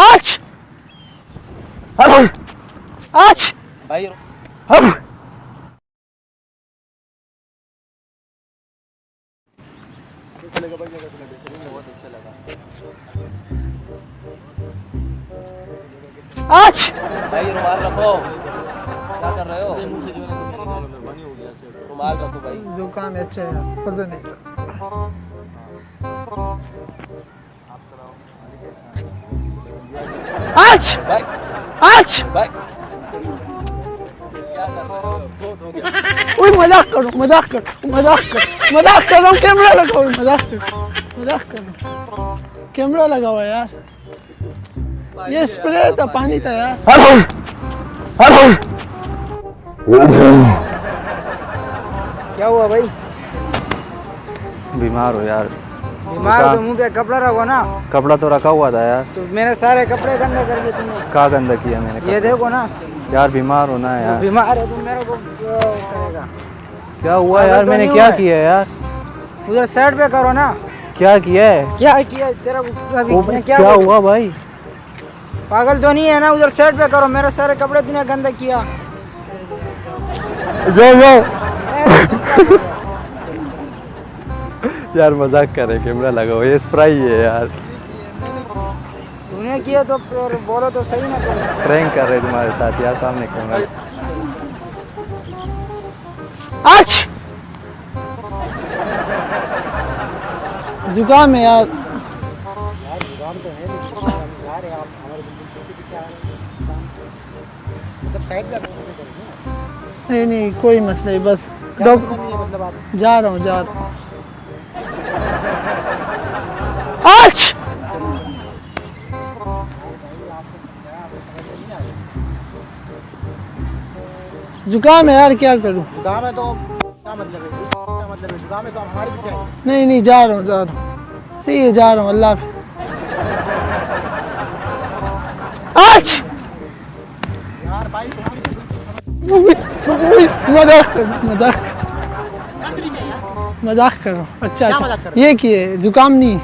आज आज भाई आज भाई रुमाल रखो, क्या कर रहे हो? रुमाल रखो भाई। जुकाम है, अच्छा है, पता नहीं। आज भाई आज भाई क्या कर रहे हो? ओए मजाक करो, मजाक करो, मजाक करो, मजाक करो, कैमरा लगाओ, मजाक करो, मजाक करो, कैमरा लगाओ यार। ये स्प्रे था, पानी था यार। क्या हुआ भाई? बीमार हो यार। बीमार हो तो मुंह पे कपड़ा रखो ना। कपड़ा तो रखा हुआ था यार। तो मेरे सारे कपड़े गंदे कर दिए तुमने। क्या गंदा किया मैंने? ये देखो ना। यार बीमार होना है यार। बीमार है तुम, मेरे को करेगा। क्या हुआ यार? तो मैंने नहीं क्या हुआ है। किया यार? उधर साइड पे करो ना। क्या किया है? क्या किया तेरा को अभी? मैं क्या बोलूं? हुआ भाई? पागल तो नहीं है ना? उधर साइड पे करो, मेरे सारे कपड़े तूने गंदा किया। यार मजाक कर रहे, कैमरा लगाओ, ये स्प्राई है यार। तूने किया तो फिर बोलो तो सही ना। तुम प्रैंक कर रहे तुम्हारे साथ यार, सामने कैमरा। आज जुकाम है यार। नहीं नहीं कोई मसला नहीं, बस जा रहा हूँ, जा रहा हूँ। आज जुकाम है यार, क्या करूँ? जुकाम है तो क्या मतलब है? क्या मतलब है? जुकाम है तो हमारे पीछे है। नहीं नहीं जा रहा हूँ, जा रहा हूँ, सही है, जा रहा हूँ, अल्लाह हाफ़िज़। आज यार भाई तुम्हारी मजाक करो, मजाक क्या तरीका है यार? मजाक करो। अच्छा क्या अच्छा, मजाक करो? ये किए जुकाम नहीं,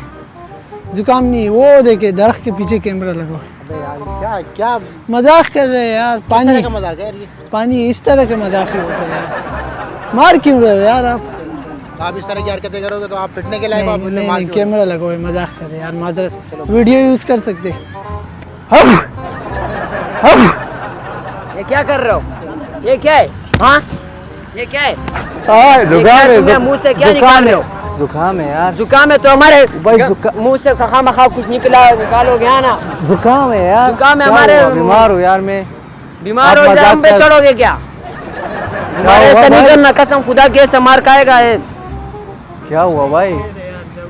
जुकाम नहीं, वो देखे दरख्त के पीछे कैमरा लगाओ। अबे यार क्या क्या मजाक कर रहे हैं यार। इस पानी तरह का मजाक है यार ये? पानी इस तरह के मजाक ही होते हैं यार। मार क्यों रहे हो यार आप? आप इस तरह की हरकतें करोगे तो आप पिटने के लायक हो। आप नहीं मुझे नहीं, मार नहीं क्यों? कैमरा लगाओ, ये मजाक कर रहे हैं यार, माजरत। चलो। वीडियो यूज कर सकते। ये क्या कर रहे हो? ये क्या है? हाँ ये क्या है? जुकाम तुम है, मुंह से क्या निकाल रहे हो? जुकाम है यार। जुकाम है तो हमारे भाई मुंह से खामा कुछ निकालोगे है ना? जुकाम है यार। जुकाम है क्या हमारे। हुआ? बीमार हो यार मैं। बीमार आप हो जाए हम पे मजाक कर- चढ़ोगे क्या? हमारे हुआ ऐसा नहीं भाई? करना, कसम खुदा के ऐसा मार खाएगा है। क्या हुआ भाई?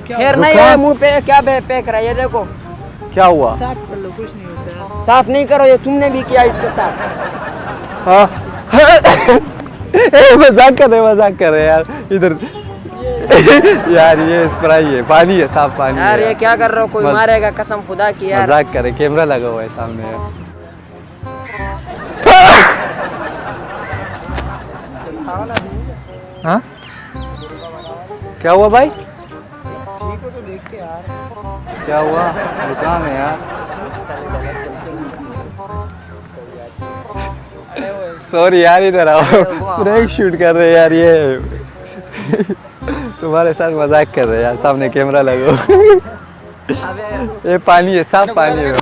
खैर नहीं है, मुंह पे क्या फेंक रहा है? ये देखो क्या हुआ? साफ कर लो, कुछ नहीं होता यार। साफ नहीं करो, ये तुमने भी किया इसके साथ। हाँ। मजाक कर रहे यार इधर। यार ये स्प्राई है, पानी है, साफ पानी यार है ये क्या कर रहे हो? कोई मज- मारेगा कसम खुदा की यार। मजाक करे, कैमरा लगा हुआ है सामने यार। हाँ क्या हुआ भाई? ठीक हो तो देख के यार। क्या हुआ? जुकाम है यार। सॉरी यार, इधर आओ, ब्रेक शूट कर रहे यार ये। तुम्हारे साथ मजाक कर रहे यार, सामने कैमरा लगो। ये पानी है, साफ पानी है।